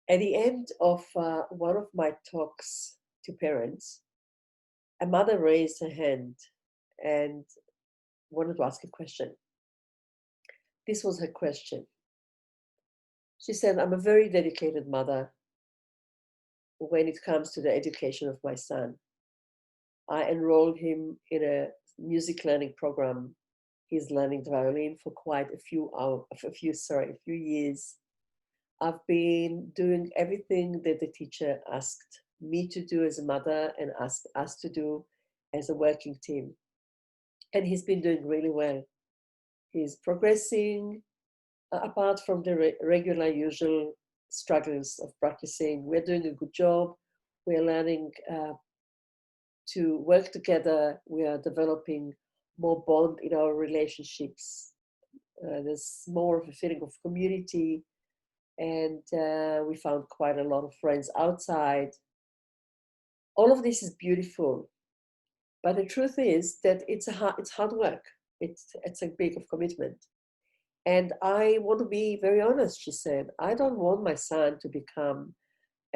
At the end of one of my talks to parents, a mother raised her hand and wanted to ask a question. This was her question. She said, I'm a very dedicated mother when it comes to the education of my son. I enrolled him in a music learning program. He's learning the violin for quite a few years. I've been doing everything that the teacher asked me to do as a mother and asked us to do as a working team. And he's been doing really well. He's progressing apart from the regular, usual struggles of practicing. We're doing a good job. We're learning to work together. We are developing more bond in our relationships. There's more of a feeling of community, and we found quite a lot of friends outside. All of this is beautiful, but the truth is that it's hard work. It's a big of commitment. And I want to be very honest, she said. I don't want my son to become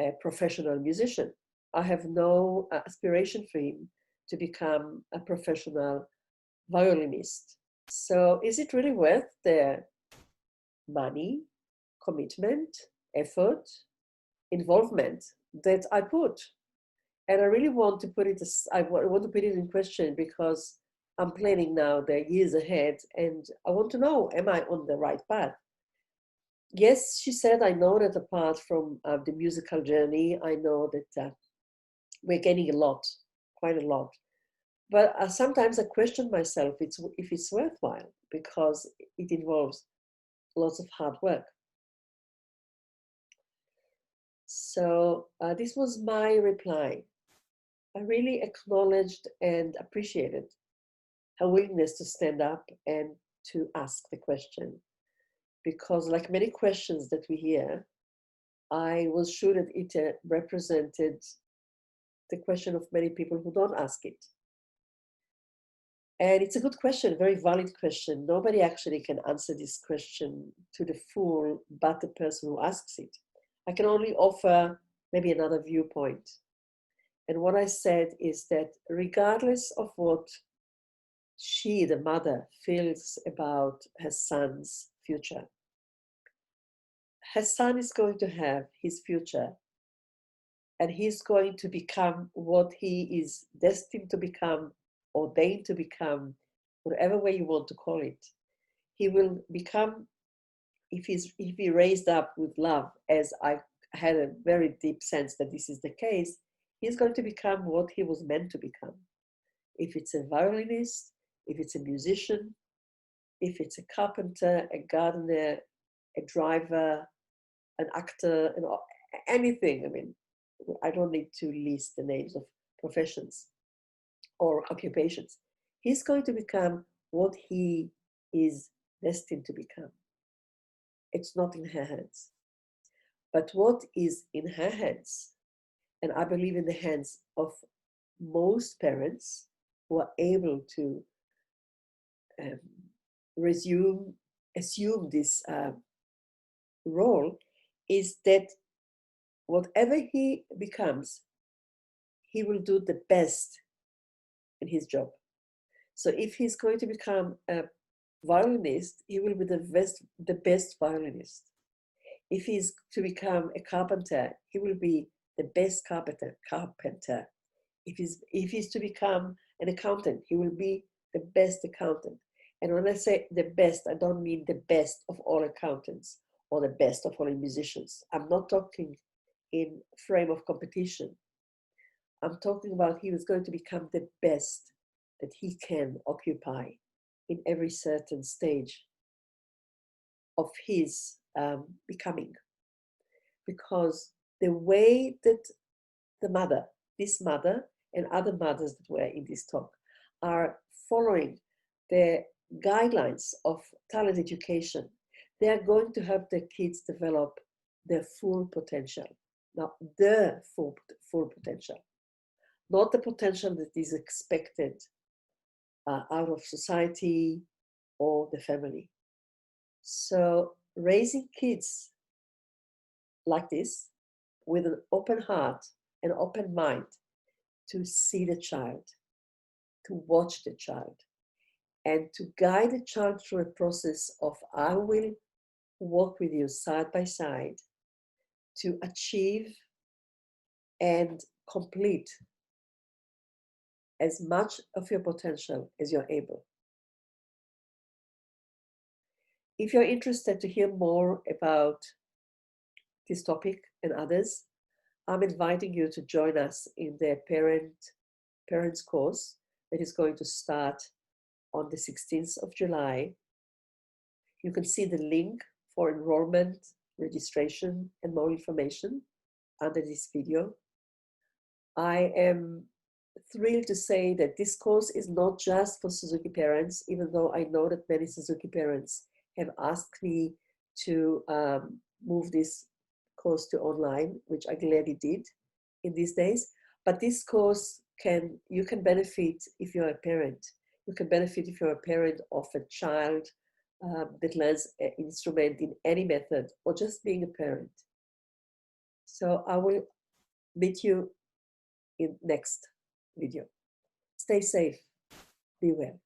a professional musician. I have no aspiration for him to become a professional violinist. So is it really worth the money, commitment, effort, involvement that I put? And I really want to put it, I want to put it in question because I'm planning now the years ahead and I want to know, am I on the right path? Yes, she said, I know that apart from the musical journey, I know that we're getting a lot, quite a lot. But sometimes I question myself if it's worthwhile because it involves lots of hard work. So this was my reply. I really acknowledged and appreciated her willingness to stand up and to ask the question. Because, like many questions that we hear, I was sure that it represented the question of many people who don't ask it. And it's a good question, a very valid question. Nobody actually can answer this question to the full, but the person who asks it. I can only offer maybe another viewpoint. And what I said is that regardless of what she, the mother, feels about her son's future, her son is going to have his future and he's going to become what he is destined to become, ordained to become, whatever way you want to call it. He will become, if he raised up with love, as I had a very deep sense that this is the case, he's going to become what he was meant to become. If it's a violinist, if it's a musician, if it's a carpenter, a gardener, a driver, an actor, anything. I mean, I don't need to list the names of professions or occupations. He's going to become what he is destined to become. It's not in her hands. But what is in her hands, and I believe in the hands of most parents who are able to um, assume this role, is that whatever he becomes, he will do the best in his job. So if he's going to become a violinist, he will be the best violinist. If he's to become a carpenter, he will be the best carpenter. If he's to become an accountant, he will be the best accountant. And when I say the best, I don't mean the best of all accountants or the best of all musicians. I'm not talking in frame of competition. I'm talking about he was going to become the best that he can occupy in every certain stage of his becoming. Because the way that this mother and other mothers that were in this talk are following the guidelines of talent education, they are going to help their kids develop their full potential. Now, the full potential, not the potential that is expected out of society or the family. So raising kids like this with an open heart and open mind to see the child, to watch the child, and to guide the child through a process of I will walk with you side by side to achieve and complete as much of your potential as you're able. If you're interested to hear more about this topic and others, I'm inviting you to join us in the parents course that is going to start on the 16th of July. You can see the link for enrollment, registration, and more information under this video. I am thrilled to say that this course is not just for Suzuki parents, even though I know that many Suzuki parents have asked me to move this course to online, which I gladly did in these days. But this course you can benefit if you're a parent. You can benefit if you're a parent of a child that learns an instrument in any method, or just being a parent. So I will meet you in next video. Stay safe. Be well.